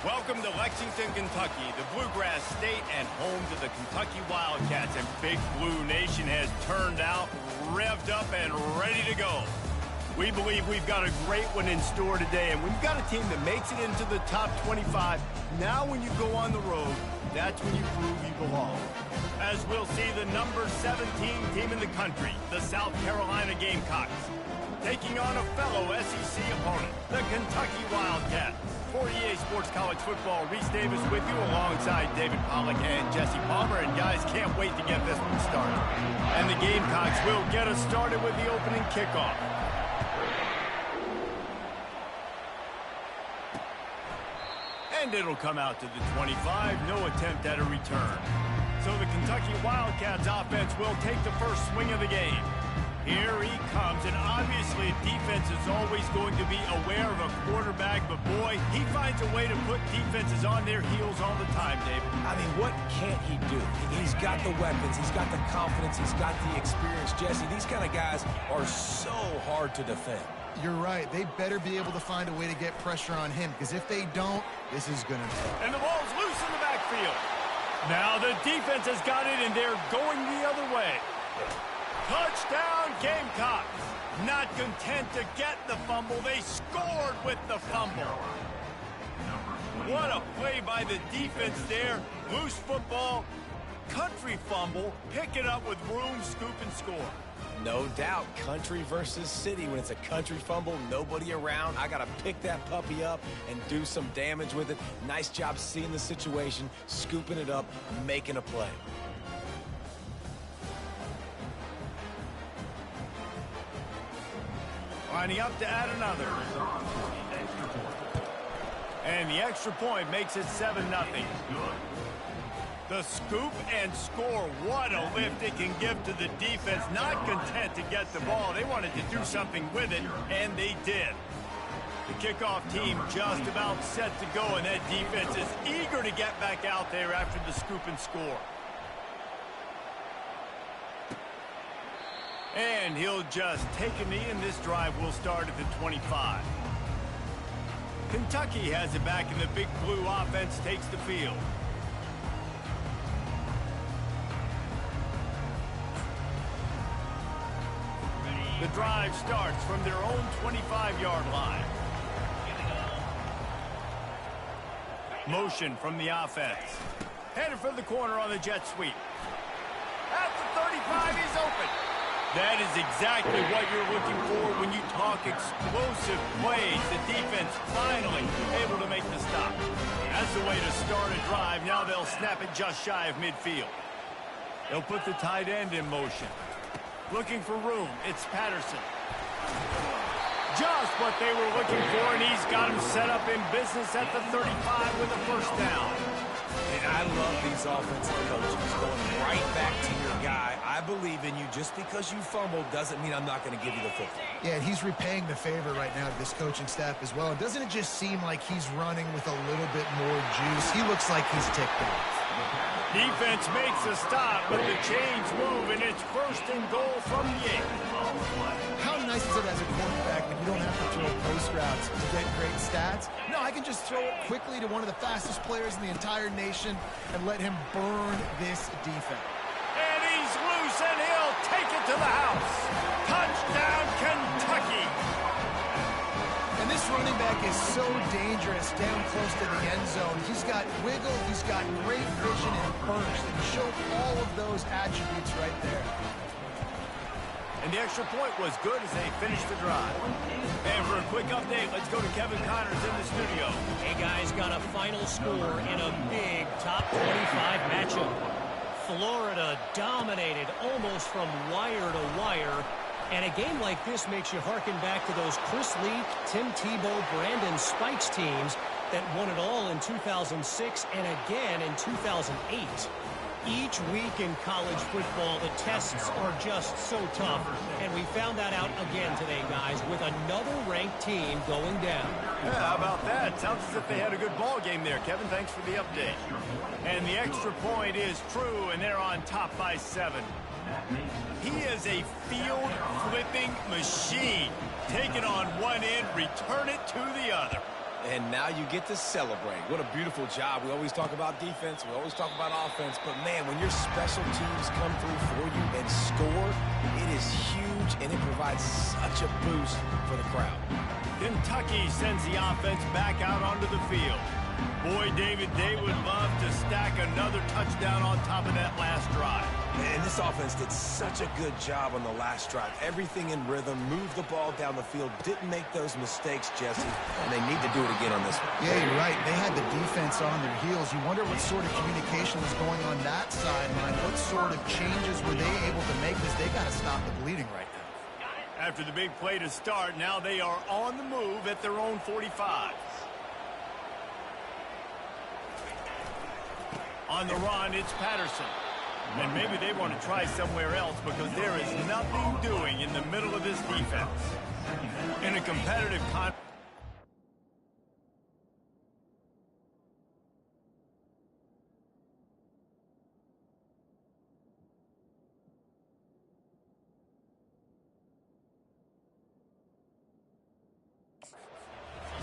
Welcome to Lexington, Kentucky, the Bluegrass State and home to the Kentucky Wildcats. And Big Blue Nation has turned out, revved up, and ready to go. We believe we've got a great one in store today. And when you've got a team that makes it into the top 25, now when you go on the road, that's when you prove you belong. As we'll see the number 17 team in the country, the South Carolina Gamecocks, taking on a fellow SEC opponent, the Kentucky Wildcats. For EA Sports College Football, Reese Davis with you alongside David Pollack and Jesse Palmer. And guys, can't wait to get this one started. And the Gamecocks will get us started with the opening kickoff. And it'll come out to the 25, no attempt at a return. So the Kentucky Wildcats offense will take the first swing of the game. Here he comes, and obviously defense is always going to be aware of a quarterback, but boy, he finds a way to put defenses on their heels all the time, Dave. I mean, what can't he do? He's got the weapons, he's got the confidence, he's got the experience. Jesse, these kind of guys are so hard to defend. You're right. They better be able to find a way to get pressure on him, because if they don't, this is going to hurt. And the ball's loose in the backfield. Now the defense has got it, and they're going the other way. Touchdown, Gamecocks. Not content to get the fumble, they scored with the fumble. What a play by the defense there. Loose football, country fumble, pick it up with room, scoop, and score. No doubt, country versus city. When it's a country fumble, nobody around, I got to pick that puppy up and do some damage with it. Nice job seeing the situation, scooping it up, making a play. Lining up to add another. And the extra point makes it 7-0. The scoop and score. What a lift it can give to the defense. Not content to get the ball. They wanted to do something with it, and they did. The kickoff team just about set to go, and that defense is eager to get back out there after the scoop and score. And he'll just take a knee, and this drive will start at the 25. Kentucky has it back, and the Big Blue offense takes the field. The drive starts from their own 25-yard line. Motion from the offense. Headed for the corner on the jet sweep. At the 35, he's open. That is exactly what you're looking for when you talk explosive plays. The defense finally able to make the stop. That's the way to start a drive. Now they'll snap it just shy of midfield. They'll put the tight end in motion. Looking for room. It's Patterson. Just what they were looking for, and he's got him set up in business at the 35 with a first down. And I love these offensive coaches going right back to your guy. I believe in you. Just because you fumbled doesn't mean I'm not going to give you the football. Yeah, and he's repaying the favor right now to this coaching staff as well. And doesn't it just seem like he's running with a little bit more juice? He looks like he's ticked off. Defense makes a stop, but the chains move, and it's first and goal from the 8. How nice is it as a quarterback when you don't have to throw post routes to get great stats? No, I can just throw it quickly to one of the fastest players in the entire nation and let him burn this defense. And he's loose, and he'll take it to the house. Touchdown, Kentucky. And this running back is so dangerous down close to the end zone. He's got wiggle, he's got great vision and burst, and he showed all of those attributes right there. And the extra point was good as they finished the drive. And for a quick update, let's go to Kevin Connors in the studio. Hey guys, got a final score in a big top 25 matchup. Florida dominated almost from wire to wire. And a game like this makes you harken back to those Chris Lee, Tim Tebow, Brandon Spikes teams that won it all in 2006 and again in 2008. Each week in college football, the tests are just so tough. And we found that out again today, guys, with another ranked team going down. Yeah, how about that? Sounds as if they had a good ball game there, Kevin. Thanks for the update. And the extra point is true, and they're on top by 7. He is a field-flipping machine. Take it on one end, return it to the other. And now you get to celebrate. What a beautiful job. We always talk about defense. We always talk about offense. But, man, when your special teams come through for you and score, it is huge, and it provides such a boost for the crowd. Kentucky sends the offense back out onto the field. Boy, David, they would love to stack another touchdown on top of that last drive. And this offense did such a good job on the last drive. Everything in rhythm, moved the ball down the field, didn't make those mistakes, Jesse, and they need to do it again on this one. Yeah, you're right. They had the defense on their heels. You wonder what sort of communication was going on that sideline. What sort of changes were they able to make, because they got to stop the bleeding right now. After the big play to start, now they are on the move at their own 45. On the run, it's Patterson. And maybe they want to try somewhere else because there is nothing doing in the middle of this defense. In a competitive contest.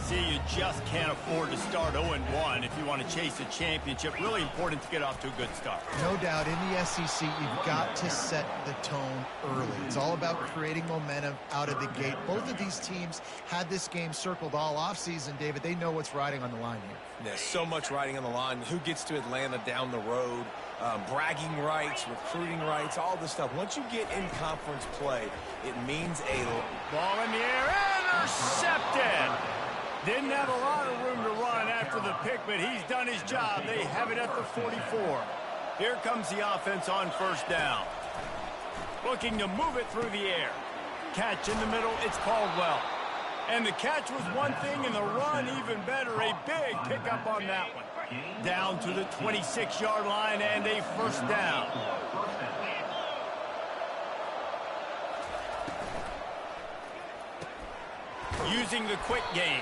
See, you just can't afford to start 0-1 if you want to chase a championship. Really important to get off to a good start. No doubt, in the SEC, you've got to set the tone early. It's all about creating momentum out of the gate. Both of these teams had this game circled all offseason, David. They know what's riding on the line here. There's so much riding on the line. Who gets to Atlanta down the road? Bragging rights, recruiting rights, all this stuff. Once you get in conference play, it means a ball in the air, intercepted. Didn't have a lot of room to run after the pick, but he's done his job. They have it at the 44. Here comes the offense on first down. Looking to move it through the air. Catch in the middle, it's Caldwell. And the catch was one thing, and the run even better. A big pickup on that one. Down to the 26-yard line and a first down. Using the quick game.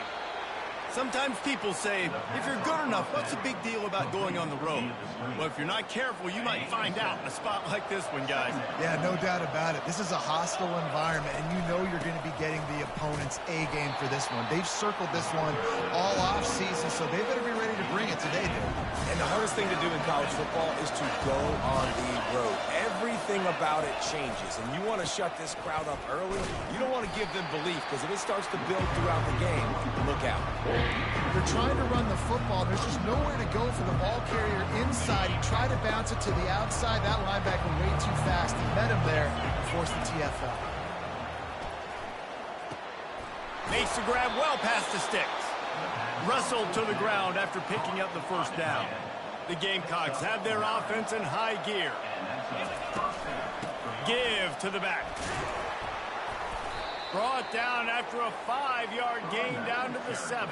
Sometimes people say, if you're good enough, what's the big deal about going on the road? Well, if you're not careful, you might find out in a spot like this one, guys. Yeah, no doubt about it. This is a hostile environment, and you know you're going to be getting the opponent's A game for this one. They've circled this one all off season, so they better be ready to bring it today, dude. And the hardest thing to do in college football is to go on the road. Everything about it changes, and you want to shut this crowd up early. You don't want to give them belief, because if it starts to build throughout the game, look out. They're trying to run the football. There's just nowhere to go for the ball carrier inside. He tried to bounce it to the outside. That linebacker way too fast. He met him there and forced the TFL. Makes the grab well past the sticks. Wrestled to the ground after picking up the first down. The Gamecocks have their offense in high gear. Give to the back. Brought down after a 5-yard gain down to the 7.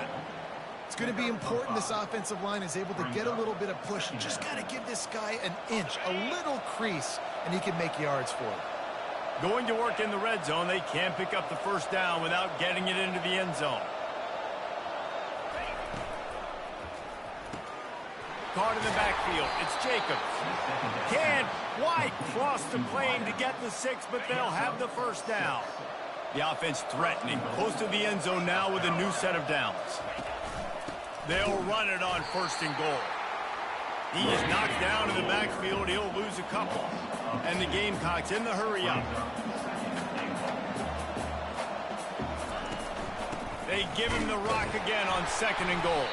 It's going to be important this offensive line is able to get a little bit of push. You just got to give this guy an inch, a little crease, and he can make yards for it. Going to work in the red zone. They can't pick up the first down without getting it into the end zone. Caught in the backfield. It's Jacobs. Can't quite cross the plane to get the 6, but they'll have the first down. The offense threatening, close to the end zone now with a new set of downs. They'll run it on first and goal. He is knocked down in the backfield. He'll lose a couple. And the Gamecocks in the hurry up. They give him the rock again on second and goal.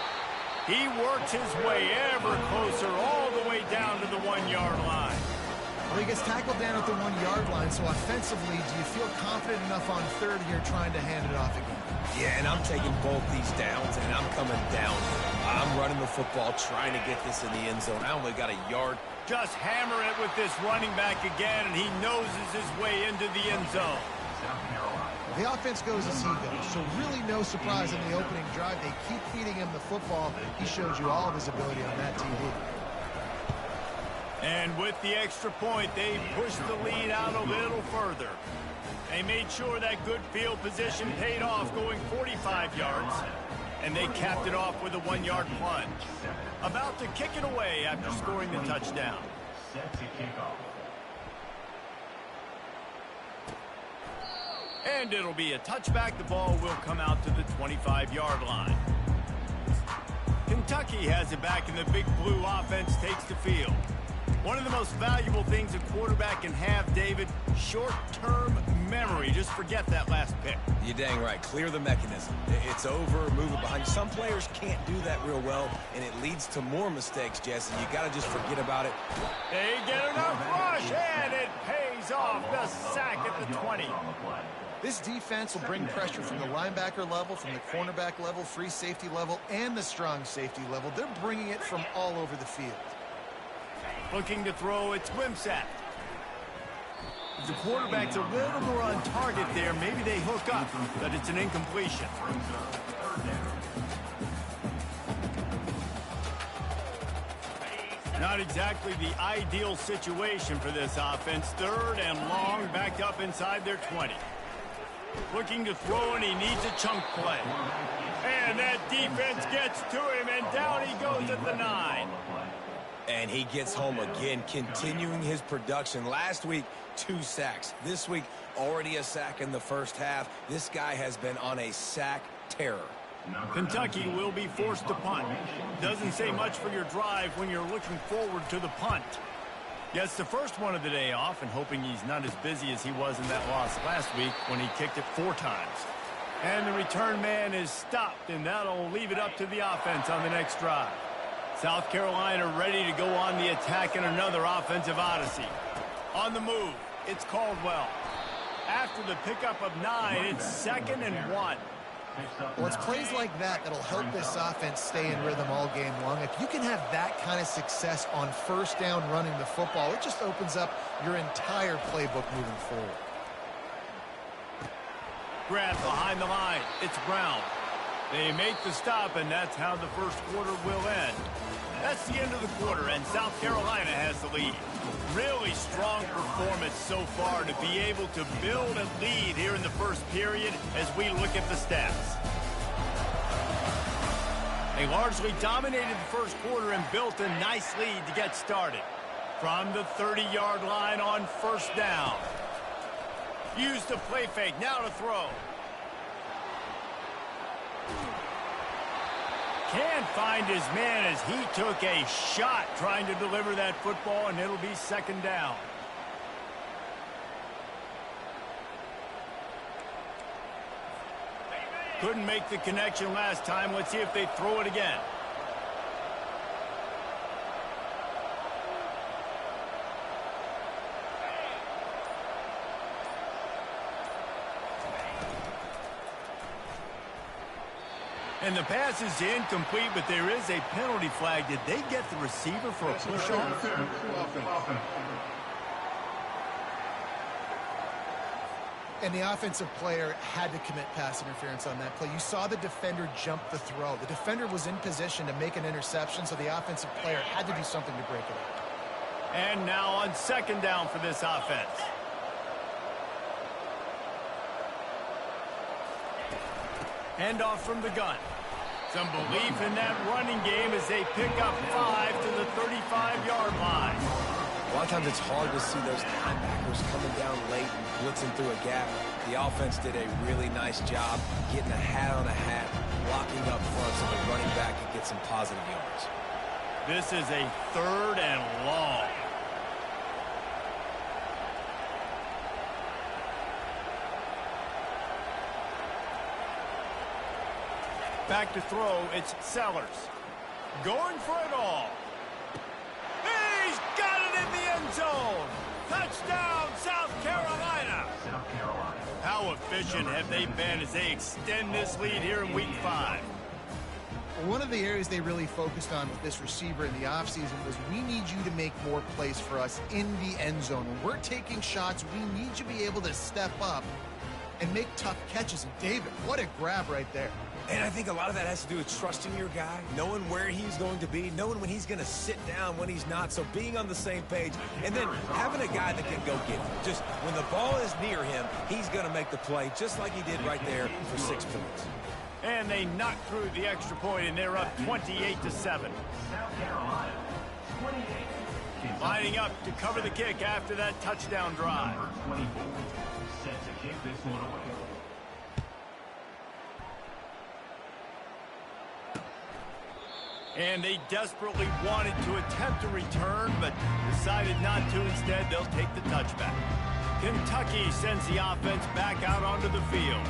He works his way ever closer all the way down to the 1-yard line. Well, he gets tackled down at the 1-yard line, so offensively, do you feel confident enough on third here trying to hand it off again? Yeah, and I'm taking both these downs, and I'm coming down. I'm running the football, trying to get this in the end zone. I only got a yard. Just hammer it with this running back again, and he noses his way into the end zone. The offense goes as he goes, so really no surprise in the opening drive. They keep feeding him the football. He shows you all of his ability on that TV. And with the extra point, they pushed the lead out a little further. They made sure that good field position paid off, going 45 yards. And they capped it off with a 1-yard plunge. About to kick it away after scoring the touchdown. Set to kick off. And it'll be a touchback. The ball will come out to the 25-yard line. Kentucky has it back, and the Big Blue offense takes the field. One of the most valuable things a quarterback can have, David, short-term memory. Just forget that last pick. You're dang right. Clear the mechanism. It's over, move it behind you. Some players can't do that real well, and it leads to more mistakes, Jesse. You got to just forget about it. They get enough rush, and it pays off. The sack at the 20. This defense will bring pressure from the linebacker level, from the cornerback level, free safety level, and the strong safety level. They're bringing it from all over the field. Looking to throw, it's Wimsatt. If the quarterback's a little more on target there, maybe they hook up, but it's an incompletion. Not exactly the ideal situation for this offense. 3rd and long, backed up inside their 20. Looking to throw, and he needs a chunk play. And that defense gets to him, and down he goes at the 9. And he gets home again, continuing his production. Last week, 2 sacks. This week, already a sack in the first half. This guy has been on a sack terror. Kentucky will be forced to punt. Doesn't say much for your drive when you're looking forward to the punt. Gets the first one of the day off, and hoping he's not as busy as he was in that loss last week when he kicked it 4 times. And the return man is stopped, and that'll leave it up to the offense on the next drive. South Carolina ready to go on the attack in another offensive odyssey. On the move, it's Caldwell. After the pickup of 9, it's 2nd and 1. Well, it's plays like that that'll help this offense stay in rhythm all game long. If you can have that kind of success on 1st down running the football, it just opens up your entire playbook moving forward. Grab behind the line. It's Brown. They make the stop, and that's how the first quarter will end. That's the end of the quarter, and South Carolina has the lead. Really strong performance so far to be able to build a lead here in the first period as we look at the stats. They largely dominated the first quarter and built a nice lead to get started. From the 30-yard line on 1st down. Use the play fake, now to throw. Can't find his man as he took a shot trying to deliver that football, and it'll be 2nd down. Couldn't make the connection last time. Let's see if they throw it again. And the pass is incomplete, but there is a penalty flag. Did they get the receiver for a push-off? And the offensive player had to commit pass interference on that play. You saw the defender jump the throw. The defender was in position to make an interception, so the offensive player had to do something to break it up. And now on 2nd down for this offense. Handoff from the gun. Some belief in that running game as they pick up 5 to the 35-yard line. A lot of times it's hard to see those linebackers coming down late and blitzing through a gap. The offense did a really nice job getting a hat on a hat, blocking up front so the running back could get some positive yards. This is a 3rd and long. Back to throw, it's Sellers. Going for it all. He's got it in the end zone. Touchdown, South Carolina. How efficient have they been as they extend this lead here in Week 5? One of the areas they really focused on with this receiver in the offseason was we need you to make more plays for us in the end zone. When we're taking shots, we need you to be able to step up and make tough catches. And David, what a grab right there. And I think a lot of that has to do with trusting your guy, knowing where he's going to be, knowing when he's going to sit down, when he's not, so being on the same page, and then having a guy that can go get it. Just when the ball is near him, he's going to make the play, just like he did right there for 6 points. And they knock through the extra point, and they're up 28-7. Lining up to cover the kick after that touchdown drive. Set to kick this one away. And they desperately wanted to attempt a return, but decided not to. Instead, they'll take the touchback. Kentucky sends the offense back out onto the field.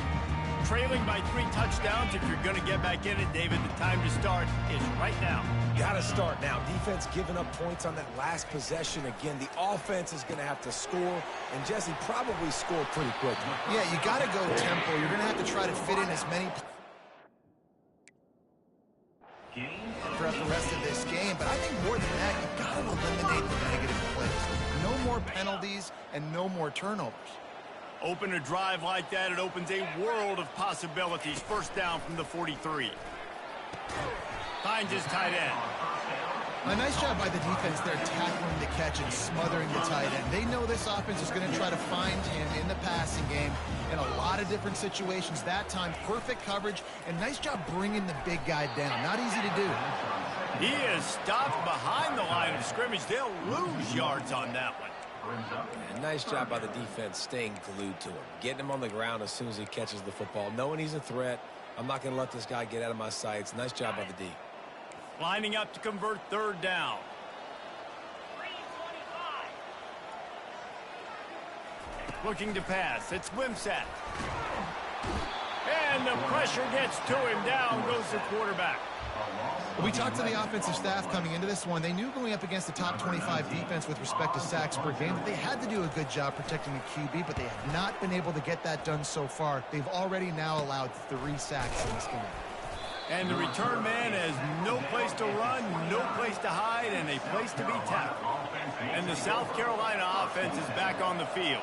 Trailing by 3 touchdowns. If you're going to get back in it, David, the time to start is right now. Got to start now. Defense giving up points on that last possession. Again, the offense is going to have to score, and Jesse probably score pretty quickly. Yeah, you got to go tempo. You're going to have to try to fit in as many throughout the rest of this game, but I think more than that, you've got to eliminate the negative plays. No more penalties and no more turnovers. Open a drive like that, it opens a world of possibilities. First down from the 43. Finds his tight end. A nice job by the defense there, tackling the catch and smothering the tight end. They know this offense is going to try to find him in the passing game in a lot of different situations. That time, perfect coverage, and nice job bringing the big guy down. Not easy to do. He is stopped behind the line of scrimmage. They'll lose yards on that one. And nice job by the defense staying glued to him. Getting him on the ground as soon as he catches the football. Knowing he's a threat, I'm not going to let this guy get out of my sights. Nice job by the D. Lining up to convert third down. Looking to pass. It's Wimsatt. And the pressure gets to him. Down goes the quarterback. We talked to the offensive staff coming into this one. They knew going up against the top 25 defense with respect to sacks per game that they had to do a good job protecting the QB, but they have not been able to get that done so far. They've already now allowed 3 sacks in this game. And the return man has no place to run, no place to hide, and a place to be tackled. And the South Carolina offense is back on the field.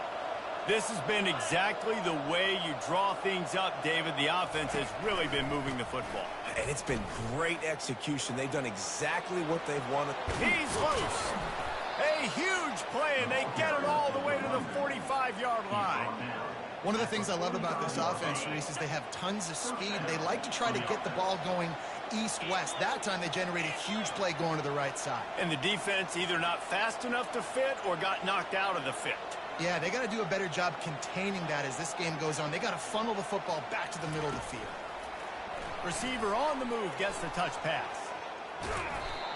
This has been exactly the way you draw things up, David. The offense has really been moving the football. And it's been great execution. They've done exactly what they've wanted. He's loose. A huge play, and they get it all the way to the 45-yard line. One of the things I love about this offense, Reese, is they have tons of speed. They like to try to get the ball going east-west. That time they generate a huge play going to the right side. And the defense either not fast enough to fit or got knocked out of the fit. Yeah, they got to do a better job containing that as this game goes on. They got to funnel the football back to the middle of the field. Receiver on the move gets the touch pass.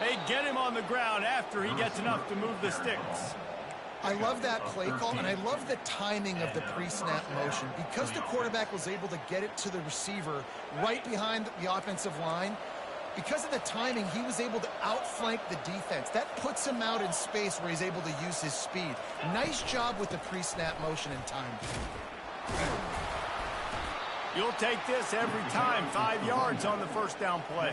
They get him on the ground after he gets enough to move the sticks. I love that play call, and I love the timing of the pre-snap motion. Because the quarterback was able to get it to the receiver right behind the offensive line, because of the timing, he was able to outflank the defense. That puts him out in space where he's able to use his speed. Nice job with the pre-snap motion and timing. You'll take this every time. 5 yards on the first down play.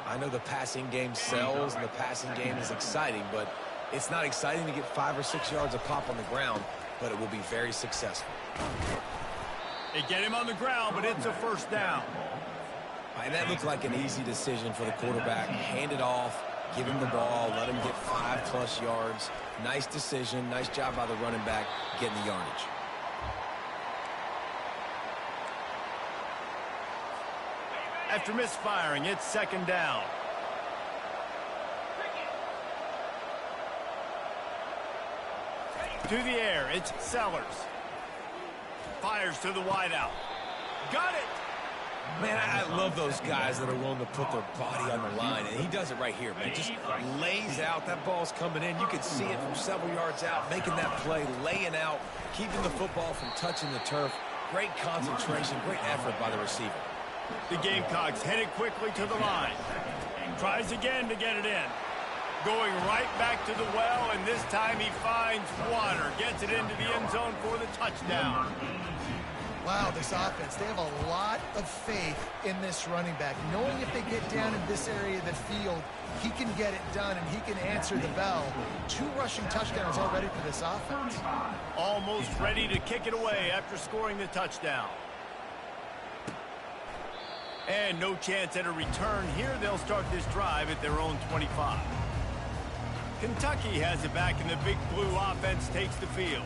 I know the passing game sells and the passing game is exciting, but it's not exciting to get 5 or 6 yards a pop on the ground, but it will be very successful. They get him on the ground, but it's a first down. And that looked like an easy decision for the quarterback. Hand it off, give him the ball, let him get 5+ yards. Nice decision. Nice job by the running back getting the yardage. After misfiring, it's second down. To the air, it's Sellers. Fires to the wideout. Got it! Man, I love those guys that are willing to put their body on the line, and he does it right here, man. Just lays out. That ball's coming in. You can see it from several yards out, making that play, laying out, keeping the football from touching the turf. Great concentration, great effort by the receiver. The Gamecocks headed quickly to the line. Tries again to get it in. Going right back to the well, and this time he finds water. Gets it into the end zone for the touchdown. Wow, this offense, they have a lot of faith in this running back. Knowing if they get down in this area of the field, he can get it done and he can answer the bell. 2 rushing touchdowns already for this offense. Almost ready to kick it away after scoring the touchdown. And no chance at a return here. They'll start this drive at their own 25. Kentucky has it back, and the Big Blue offense takes the field.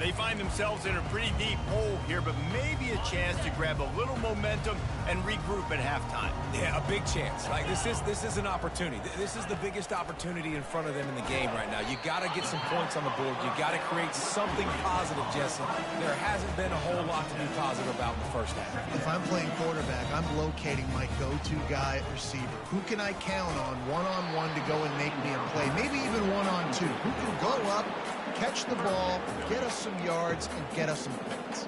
They find themselves in a pretty deep hole here, but maybe a chance to grab a little momentum and regroup at halftime. Yeah, a big chance. Like, this is an opportunity. This is the biggest opportunity in front of them in the game right now. You got to get some points on the board. You got to create something positive, Jesse. There hasn't been a whole lot to be positive about in the first half. If I'm playing quarterback, I'm locating my go-to guy at receiver. Who can I count on one-on-one to go and make me a play? Maybe even one-on-two. Who can go up, catch the ball, get us some yards, and get us some points.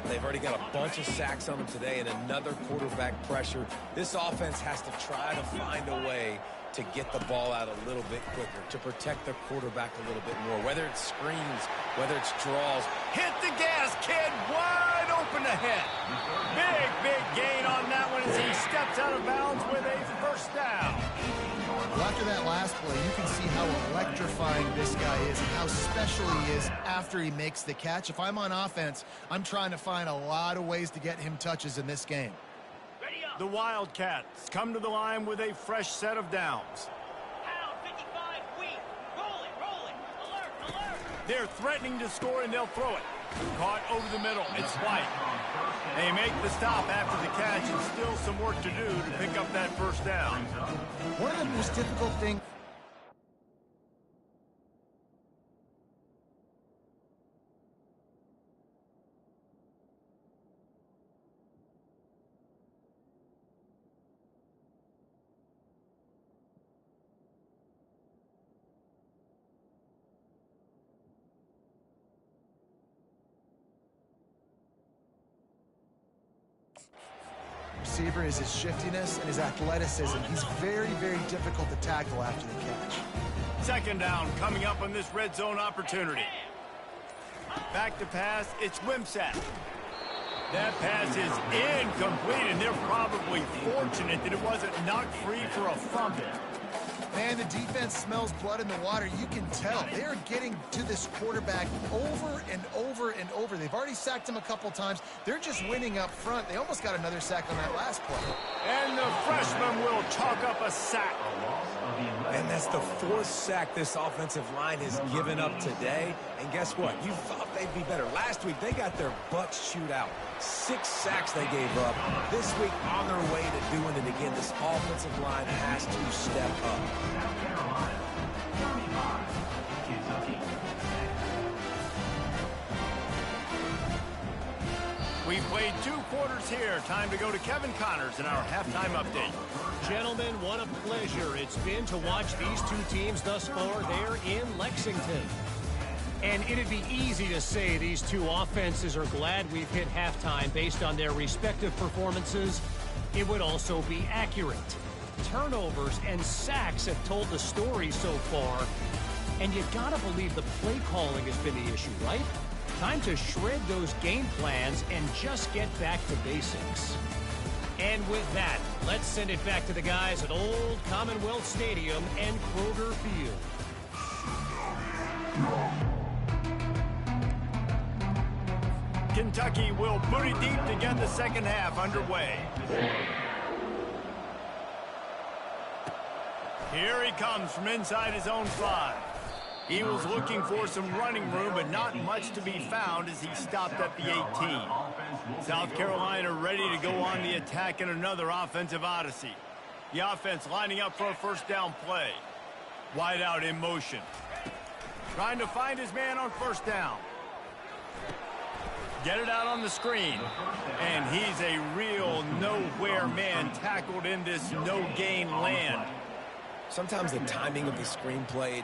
They've already got a bunch of sacks on them today and another quarterback pressure. This offense has to try to find a way to get the ball out a little bit quicker, to protect their quarterback a little bit more, whether it's screens, whether it's draws. Hit the gas, kid. Wide open ahead. Big gain on that one as he steps out of bounds with a first down. Well, after that last play, you can see how electrifying this guy is and how special he is after he makes the catch. If I'm on offense, I'm trying to find a lot of ways to get him touches in this game. The Wildcats come to the line with a fresh set of downs. Down, 55, weak. Rolling, alert. They're threatening to score, and they'll throw it. Caught over the middle. It's White. They make the stop after the catch, and still some work to do to pick up that first down. One of the most difficult things. Receiver is his shiftiness and his athleticism. He's very difficult to tackle after the catch. Second down coming up on this red zone opportunity. Back to pass, it's Wimsatt. That pass is incomplete, and they're probably fortunate that it wasn't knocked free for a fumble. Man, the defense smells blood in the water. You can tell. They are getting to this quarterback over and over. They've already sacked him a couple times. They're just winning up front. They almost got another sack on that last play. And the freshman will chalk up a sack. And that's the fourth sack this offensive line has given up today. And guess what? You thought they'd be better. Last week, they got their butts chewed out. 6 sacks they gave up. This week, on their way to doing it again. This offensive line has to step up. We've played 2 quarters here. Time to go to Kevin Connors in our halftime update. Gentlemen, what a pleasure it's been to watch these two teams thus far there in Lexington. And it'd be easy to say these two offenses are glad we've hit halftime based on their respective performances. It would also be accurate. Turnovers and sacks have told the story so far. And you gotta believe the play calling has been the issue, right? Time to shred those game plans and just get back to basics. And with that, let's send it back to the guys at Old Commonwealth Stadium and Kroger Field. Kentucky will boot it deep to get the second half underway. Here he comes from inside his own 5. He was looking for some running room, but not much to be found as he stopped at the 18. South Carolina ready to go on the attack in another offensive odyssey. The offense lining up for a first down play. Wide out in motion. Trying to find his man on first down. Get it out on the screen. And he's a real nowhere man tackled in this no-gain land. Sometimes the timing of the screenplay,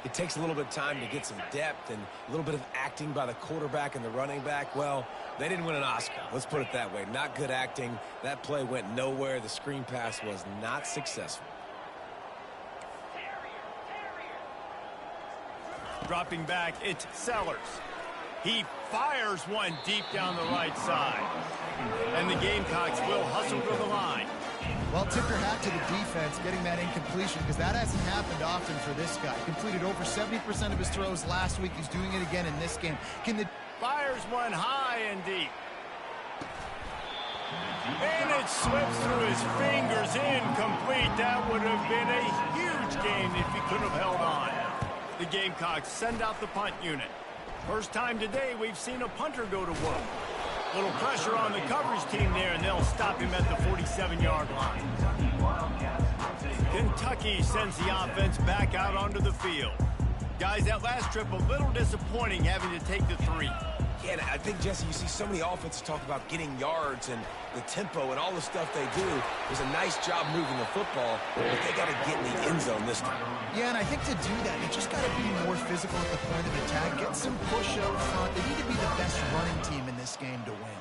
it takes a little bit of time to get some depth and a little bit of acting by the quarterback and the running back. Well, they didn't win an Oscar. Let's put it that way. Not good acting. That play went nowhere. The screen pass was not successful. Dropping back, it's Sellers. He fires one deep down the right side. And the Gamecocks will hustle to the line. Well, tip your hat to the defense getting that incompletion because that hasn't happened often for this guy. Completed over 70% of his throws last week. He's doing it again in this game. Fires one high and deep. And it slips through his fingers, incomplete. That would have been a huge gain if he could have held on. The Gamecocks send out the punt unit. First time today we've seen a punter go to work. Little pressure on the coverage team there, and they'll stop him at the 47-yard line. Kentucky sends the offense back out onto the field. Guys, that last trip a little disappointing having to take the 3. Yeah, and I think, Jesse, you see so many offenses talk about getting yards and the tempo and all the stuff they do. It was a nice job moving the football, but they got to get in the end zone this time. Yeah, and I think to do that, you just got to be more physical at the point of attack. Get some push out front. They need to be the best running team in this game to win.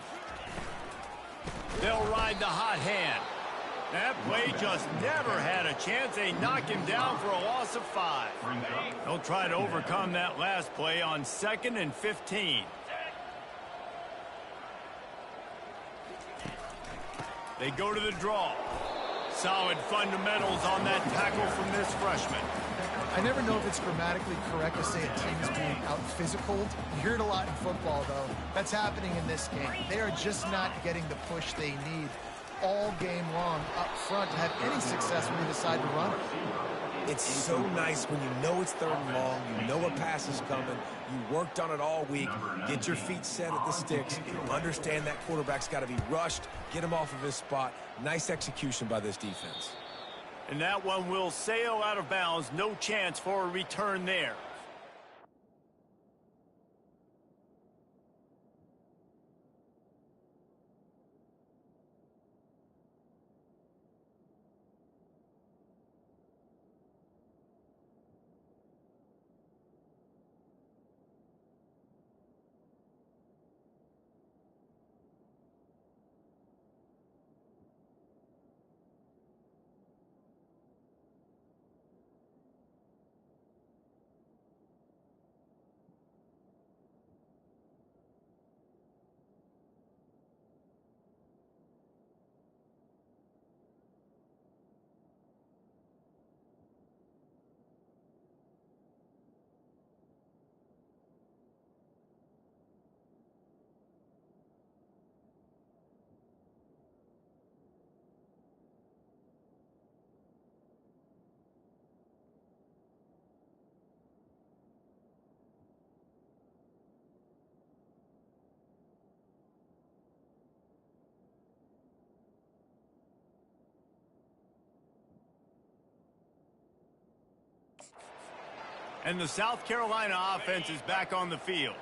They'll ride the hot hand. That play just never had a chance. They knock him down for a loss of 5. They'll try to overcome that last play on 2nd and 15. They go to the draw. Solid fundamentals on that tackle from this freshman. I never know if it's grammatically correct to say a team is being out-physicaled. You hear it a lot in football, though. That's happening in this game. They are just not getting the push they need all game long up front to have any success when they decide to run it. It's so nice when you know it's 3rd and long, you know a pass is coming, you worked on it all week, get your feet set at the sticks, understand that quarterback's got to be rushed, get him off of his spot. Nice execution by this defense. And that one will sail out of bounds. No chance for a return there. And the South Carolina offense is back on the field.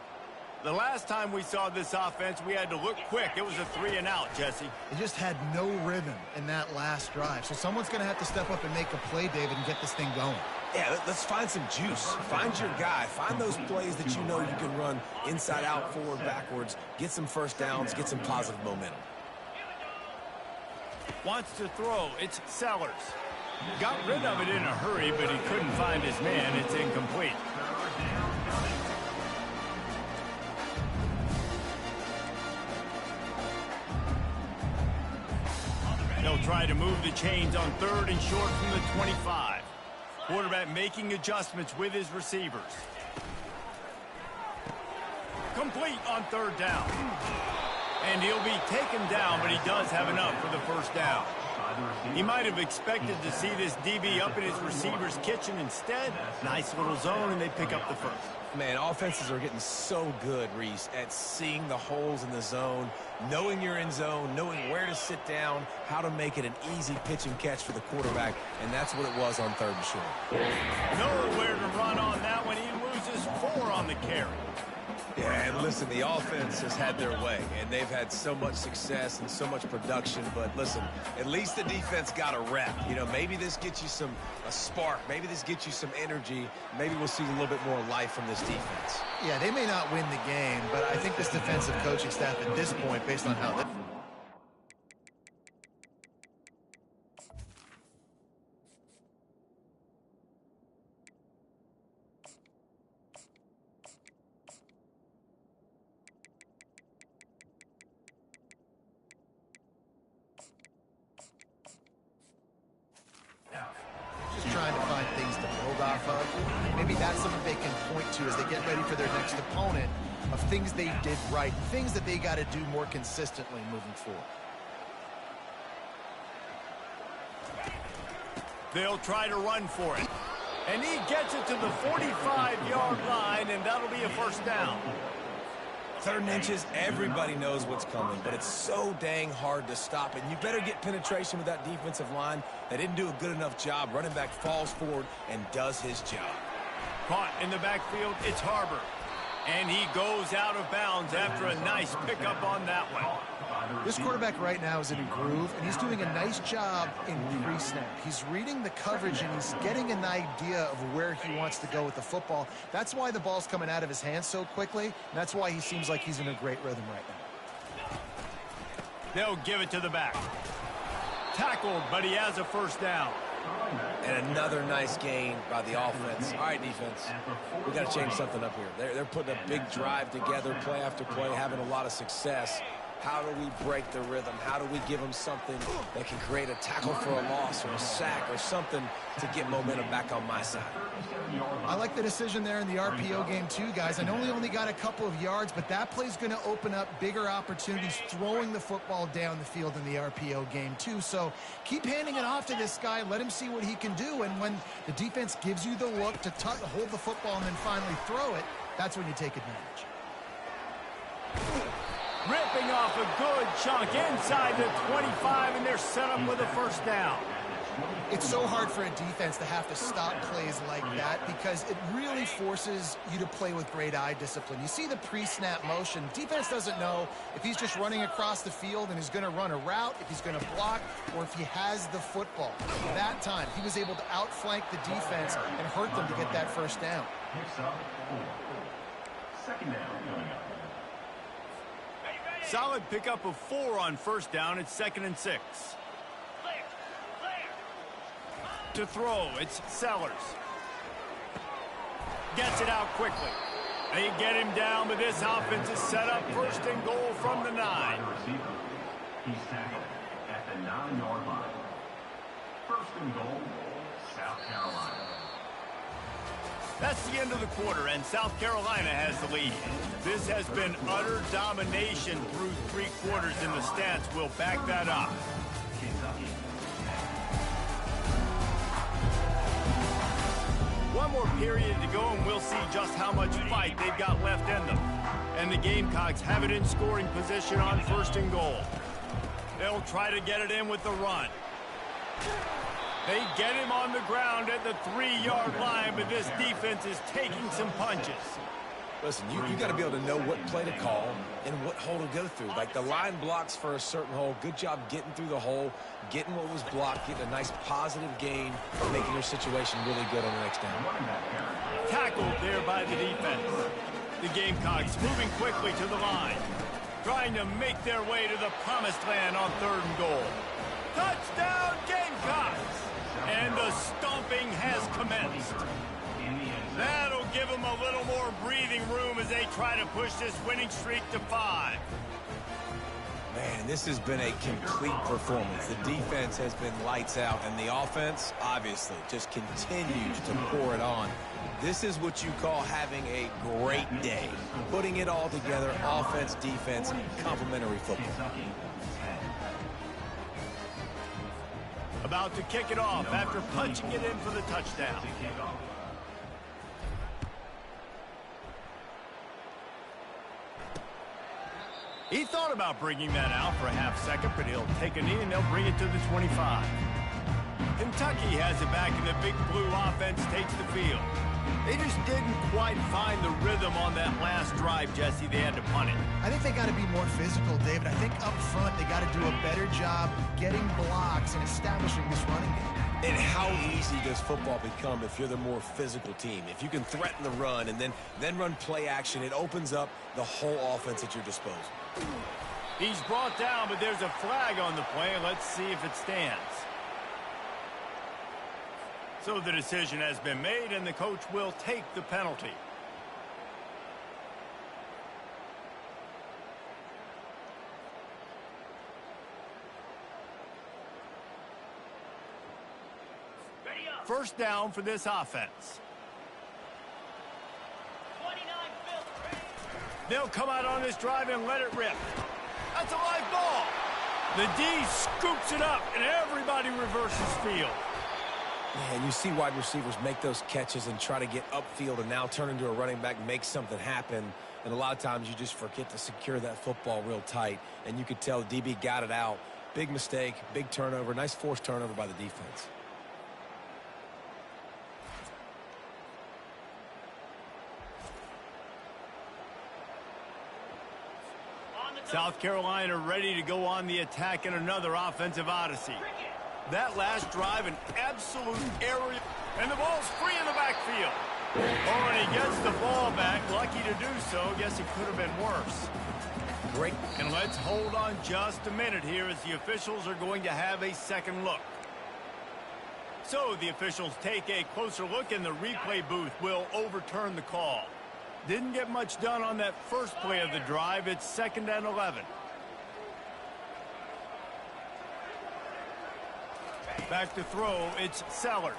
The last time we saw this offense, we had to look quick. It was a 3-and-out, Jesse. They just had no rhythm in that last drive. So someone's going to have to step up and make a play, David, and get this thing going. Yeah, let's find some juice. Find your guy. Find those plays that you know you can run inside out, forward, backwards. Get some first downs. Get some positive momentum. Wants to throw. It's Sellers. Got rid of it in a hurry, but he couldn't find his man. It's incomplete. They'll try to move the chains on 3rd and short from the 25. Quarterback making adjustments with his receivers. Complete on 3rd down. And he'll be taken down, but he does have enough for the first down. He might have expected to see this DB up in his receiver's kitchen. Instead, nice little zone, and they pick up the first. Man, offenses are getting so good, Reese, at seeing the holes in the zone, knowing you're in zone, knowing where to sit down, how to make it an easy pitch and catch for the quarterback, and that's what it was on 3rd and short. Nowhere to run on that one. He loses 4 on the carry. Yeah, and listen, the offense has had their way, and they've had so much success and so much production, but listen, at least the defense got a rep. You know, maybe this gets you a spark. Maybe this gets you some energy. Maybe we'll see a little bit more life from this defense. Yeah, they may not win the game, but I think this defensive coaching staff at this point, based on how they... trying to find things to build off of. Maybe that's something they can point to as they get ready for their next opponent, of things they did right, things that they got to do more consistently moving forward. They'll try to run for it. And he gets it to the 45-yard line, and that'll be a first down. 3rd and inches, everybody knows what's coming, but it's so dang hard to stop it. You better get penetration with that defensive line. They didn't do a good enough job. Running back falls forward and does his job. Caught in the backfield, it's Harbor. And he goes out of bounds after a nice pickup on that one. This quarterback right now is in a groove, and he's doing a nice job in pre-snap. He's reading the coverage, and he's getting an idea of where he wants to go with the football. That's why the ball's coming out of his hands so quickly, and that's why he seems like he's in a great rhythm right now. They'll give it to the back. Tackled, but he has a first down. And another nice gain by the offense. All right, defense, we got to change something up here. They're putting a big drive together, play after play, having a lot of success. How do we break the rhythm? How do we give them something that can create a tackle for a loss or a sack or something to get momentum back on my side? I like the decision there in the RPO game too, guys. I know we only got a couple of yards, but that play's going to open up bigger opportunities throwing the football down the field in the RPO game too. So keep handing it off to this guy. Let him see what he can do. And when the defense gives you the look to hold the football and then finally throw it, that's when you take advantage. Ripping off a good chunk inside the 25, and they're set up with a first down. It's so hard for a defense to have to stop plays like that because it really forces you to play with great eye discipline. You see the pre-snap motion. Defense doesn't know if he's just running across the field and is going to run a route, if he's going to block, or if he has the football. That time, he was able to outflank the defense and hurt them to get that first down. Second down. Solid pickup of 4 on first down. It's 2nd and 6. To throw, it's Sellers. Gets it out quickly. They get him down, but this offense is set up 1st and goal from the 9. He's tackled at the 9-yard line. 1st and goal, South Carolina. That's the end of the quarter, and South Carolina has the lead. This has been utter domination through 3 quarters, and the stats will back that up. Kentucky. One more period to go, and we'll see just how much fight they've got left in them. And the Gamecocks have it in scoring position on 1st and goal. They'll try to get it in with the run. They get him on the ground at the 3-yard line, but this defense is taking some punches. Listen, you got to be able to know what play to call and what hole to go through. Like the line blocks for a certain hole. Good job getting through the hole, getting what was blocked, getting a nice positive gain, making your situation really good on the next down. Tackled there by the defense. The Gamecocks moving quickly to the line, trying to make their way to the promised land on 3rd and goal. Touchdown, Gamecocks! And the stomping has commenced. That'll give them a little more breathing room as they try to push this winning streak to 5. Man, this has been a complete performance. The defense has been lights out, and the offense, obviously, just continues to pour it on. This is what you call having a great day. Putting it all together, offense, defense, complementary football. About to kick it off after punching it in for the touchdown. He thought about bringing that out for a half second, but he'll take a knee and they'll bring it to the 25. Kentucky has it back, and the Big Blue offense takes the field. They just didn't quite find the rhythm on that last drive, Jesse. They had to punt it. I think they got to be more physical, David. I think up front they got to do a better job getting blocks and establishing this running game. And how easy does football become if you're the more physical team? If you can threaten the run and then run play action, it opens up the whole offense at your disposal. He's brought down, but there's a flag on the play. Let's see if it stands. So the decision has been made, and the coach will take the penalty. First down for this offense. They'll come out on this drive and let it rip. That's a live ball. The D scoops it up, and everybody reverses field. And you see wide receivers make those catches and try to get upfield and now turn into a running back, make something happen. And a lot of times you just forget to secure that football real tight. And you could tell the DB got it out. Big mistake, big turnover, nice forced turnover by the defense. South Carolina ready to go on the attack in another offensive odyssey. That last drive, an absolute area, and the ball's free in the backfield. Oh, and he gets the ball back. Lucky to do so. Guess it could have been worse. Great. And let's hold on just a minute here as the officials are going to have a second look. So the officials take a closer look, and the replay booth will overturn the call. Didn't get much done on that first play of the drive. It's 2nd and 11. Back to throw, it's Sellers.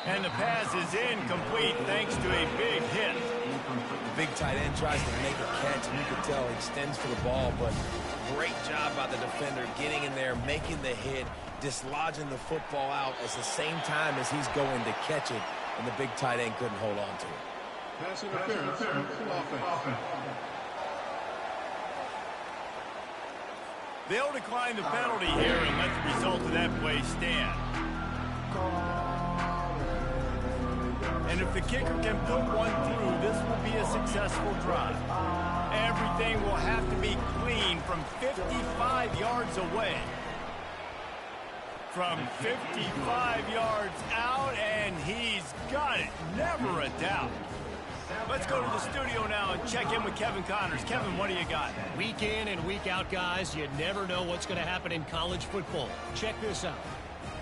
And the pass is incomplete thanks to a big hit. The big tight end tries to make a catch, and you can tell he extends for the ball, but great job by the defender getting in there, making the hit, dislodging the football out at the same time as he's going to catch it, and the big tight end couldn't hold on to it. Pass interference, offense. They'll decline the penalty here and let the result of that play stand. And if the kicker can put one through, this will be a successful drive. Everything will have to be clean from 55 yards away. From 55 yards out, and he's got it. Never a doubt. Let's go to the studio now and check in with Kevin Connors. Kevin, what do you got? Week in and week out, guys, you never know what's going to happen in college football. Check this out.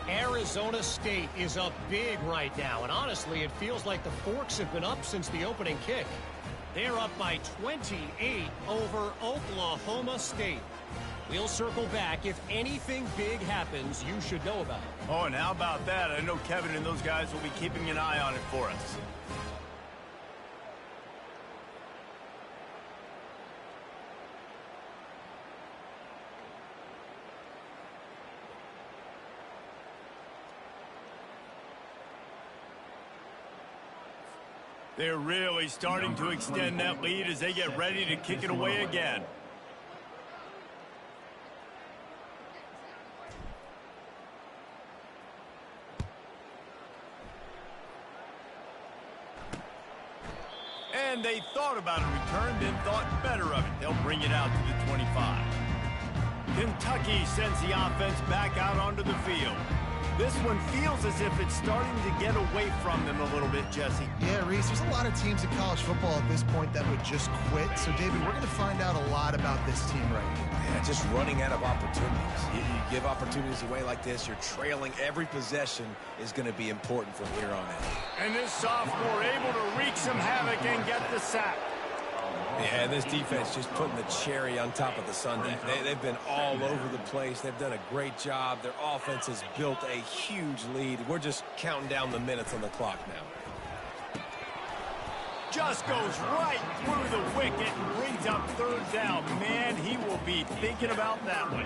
Arizona State is up big right now, and honestly, it feels like the Forks have been up since the opening kick. They're up by 28 over Oklahoma State. We'll circle back. If anything big happens, you should know about it. Oh, and how about that? I know Kevin and those guys will be keeping an eye on it for us. They're really starting to extend that lead as they get ready to kick it away again. And they thought about a return, then thought better of it. They'll bring it out to the 25. Kentucky sends the offense back out onto the field. This one feels as if it's starting to get away from them a little bit, Jesse. Yeah, Reese, there's a lot of teams in college football at this point that would just quit. So, David, we're going to find out a lot about this team right here. Yeah, just running out of opportunities. You give opportunities away like this, you're trailing. Every possession is going to be important from here on out. And this sophomore able to wreak some havoc and get the sack. Yeah, this defense just putting the cherry on top of the sundae. They've been all over the place. They've done a great job. Their offense has built a huge lead. We're just counting down the minutes on the clock now. Just goes right through the wicket and brings up third down. Man, he will be thinking about that one.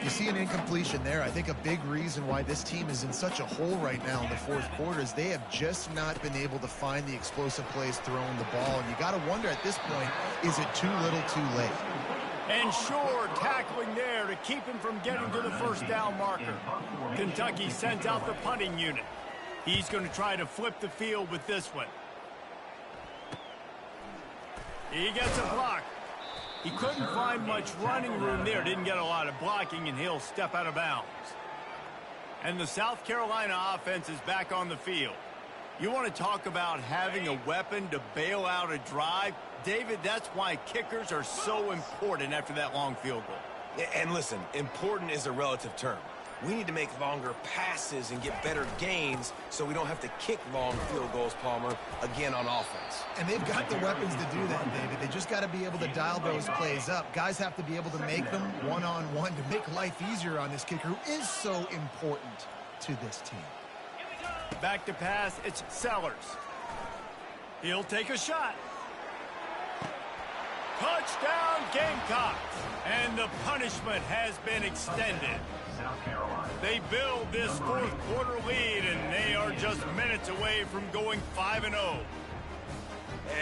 You see an incompletion there. I think a big reason why this team is in such a hole right now in the fourth quarter is they have just not been able to find the explosive plays throwing the ball. And you got to wonder at this point, is it too little too late? And Shore tackling there to keep him from getting to the first down marker. Kentucky sends out the punting unit. He's going to try to flip the field with this one. He gets a block. He couldn't find much running room there. Didn't get a lot of blocking, and he'll step out of bounds. And the South Carolina offense is back on the field. You want to talk about having a weapon to bail out a drive? David, that's why kickers are so important after that long field goal. And listen, important is a relative term. We need to make longer passes and get better gains so we don't have to kick long field goals, Palmer, again on offense. And they've got the weapons to do that, David. They just got to be able to dial those plays up. Guys have to be able to make them one-on-one to make life easier on this kicker who is so important to this team. Back to pass, it's Sellers. He'll take a shot. Touchdown, Gamecocks. And the punishment has been extended. They build this fourth quarter lead, and they are just minutes away from going 5-0.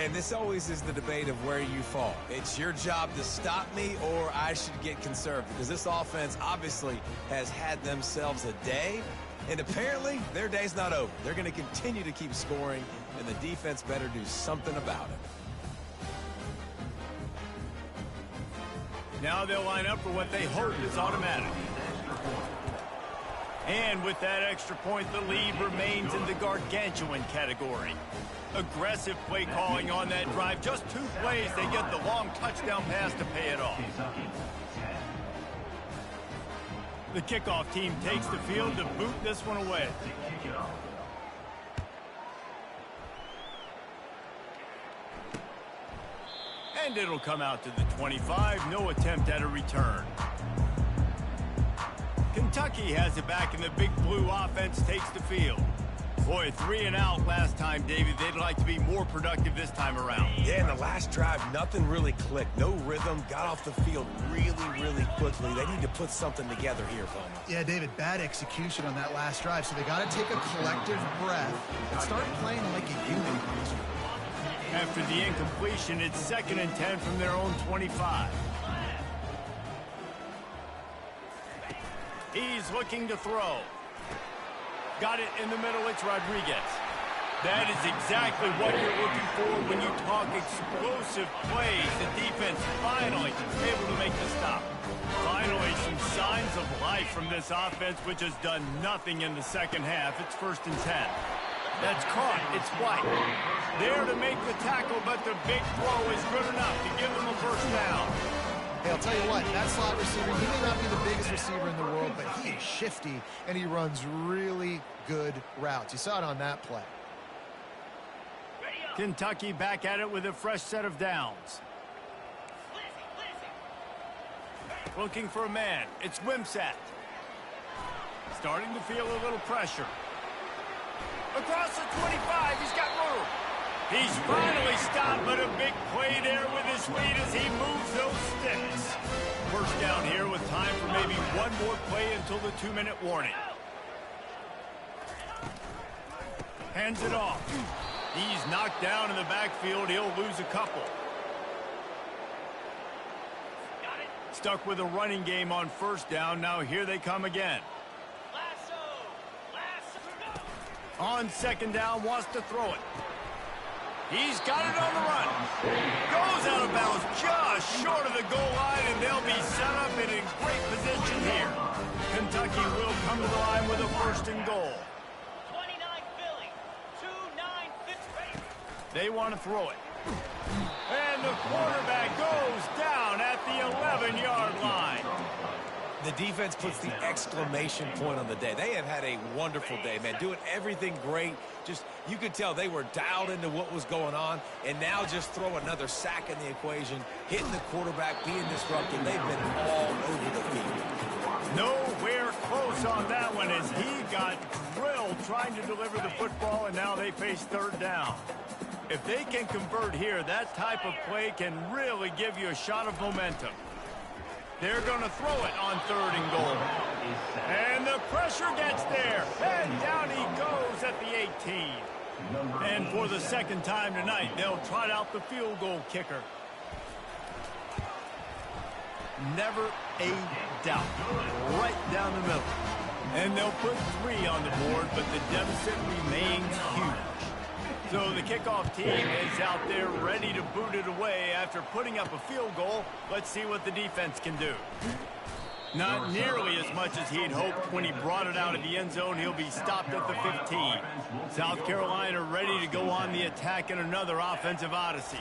And this always is the debate of where you fall. It's your job to stop me, or I should get conserved, because this offense obviously has had themselves a day, and apparently their day's not over. They're going to continue to keep scoring, and the defense better do something about it. Now they'll line up for what they hope is automatic. And with that extra point, the lead remains in the gargantuan category. Aggressive play calling on that drive. Just 2 plays, they get the long touchdown pass to pay it off. The kickoff team takes the field to boot this one away. And it'll come out to the 25. No attempt at a return. Kentucky has it back, and the Big Blue offense takes the field. Boy, 3 and out last time, David. They'd like to be more productive this time around. Yeah, in the last drive, nothing really clicked. No rhythm, got off the field really quickly. They need to put something together here, Bowman. Yeah, David, bad execution on that last drive, so they got to take a collective breath and start playing like a unit. After the incompletion, it's 2nd and 10 from their own 25. He's looking to throw. Got it in the middle. It's Rodriguez. That is exactly what you're looking for when you talk explosive plays. The defense finally able to make the stop. Finally, some signs of life from this offense, which has done nothing in the second half. It's 1st and 10. That's caught. It's White. There to make the tackle, but the big throw is good enough to give them a first down. Hey, I'll tell you what, that slot receiver, he may not be the biggest receiver in the world, but he is shifty, and he runs really good routes. You saw it on that play. Kentucky back at it with a fresh set of downs. Looking for a man. It's Wimsatt. Starting to feel a little pressure. Across the 25, he's got room. He's finally stopped, but a big play there with his feet as he moves those sticks. First down here with time for maybe one more play until the 2-minute warning. Hands it off. He's knocked down in the backfield. He'll lose a couple. Stuck with a running game on first down. Now here they come again. On 2nd down, wants to throw it. He's got it on the run. Goes out of bounds just short of the goal line, and they'll be set up in a great position here. Kentucky will come to the line with a 1st and goal. 29 Philly, 2-9 They want to throw it. And the quarterback goes down at the 11-yard line. The defense puts the exclamation point on the day. They have had a wonderful day, man. Doing everything great. Just, you could tell they were dialed into what was going on, and now just throw another sack in the equation, hitting the quarterback, being disruptive. They've been all over the field. Nowhere close on that one as he got drilled trying to deliver the football, and now they face 3rd down. If they can convert here, that type of play can really give you a shot of momentum. They're going to throw it on 3rd and goal. And the pressure gets there. And down he goes at the 18. And for the 2nd time tonight, they'll trot out the field goal kicker. Never a doubt. Right down the middle. And they'll put 3 on the board, but the deficit remains huge. So the kickoff team is out there ready to boot it away after putting up a field goal. Let's see what the defense can do. Not nearly as much as he'd hoped when he brought it out of the end zone. He'll be stopped at the 15. South Carolina ready to go on the attack in another offensive odyssey.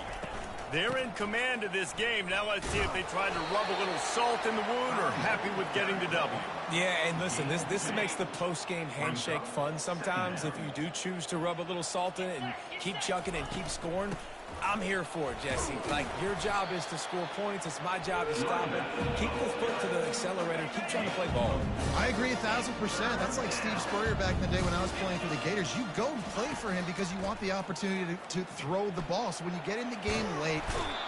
They're in command of this game. Now let's see if they try to rub a little salt in the wound or happy with getting the W. Yeah, and listen, this makes the post-game handshake fun sometimes if you do choose to rub a little salt in it and keep chucking and keep scoring. I'm here for it, Jesse. Like, your job is to score points. It's my job to stop it. Keep the foot to the accelerator. Keep trying to play ball. I agree 1,000%. That's like Steve Spurrier back in the day when I was playing for the Gators. You go and play for him because you want the opportunity to throw the ball. So when you get in the game late...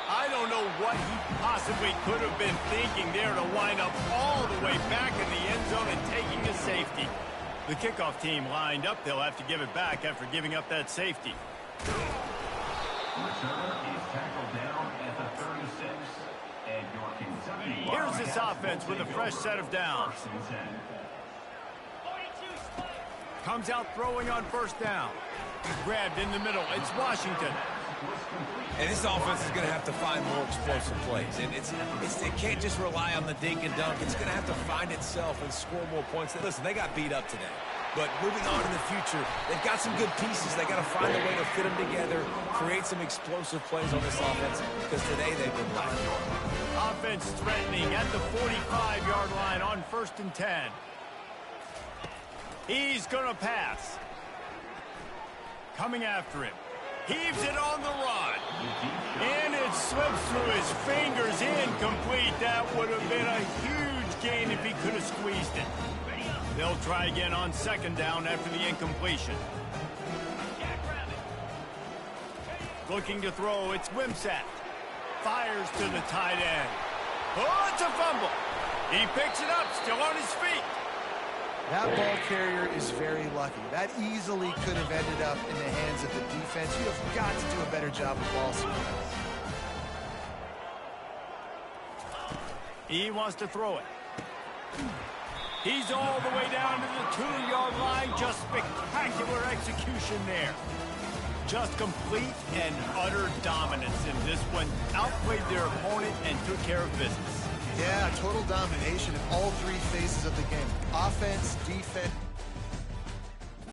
I don't know what he possibly could have been thinking there to wind up all the way back in the end zone and taking a safety. The kickoff team lined up. They'll have to give it back after giving up that safety. Returner is tackled down at the 36, and your Kentucky Here's this offense with a fresh set of downs. First and 10. Comes out throwing on first down. He's grabbed in the middle. It's Washington. And this offense is going to have to find more explosive plays. And it can't just rely on the dink and dunk. It's going to have to find itself and score more points. Listen, they got beat up today. But moving on in the future, they've got some good pieces. They got to find a way to fit them together, create some explosive plays on this offense, because today they've been lacking. Offense threatening at the 45-yard line on 1st and 10. He's going to pass. Coming after him. Heaves it on the run. And it slips through his fingers. Incomplete. That would have been a huge gain if he could have squeezed it. They'll try again on 2nd down after the incompletion. Looking to throw. It's Wimsatt. Fires to the tight end. Oh, it's a fumble. He picks it up. Still on his feet. That ball carrier is very lucky. That easily could have ended up in the hands of the defense. You have got to do a better job of ball security. He wants to throw it. He's all the way down to the 2-yard line. Just spectacular execution there. Just complete and utter dominance in this one. Outplayed their opponent and took care of business. Yeah, total domination in all three phases of the game. Offense, defense.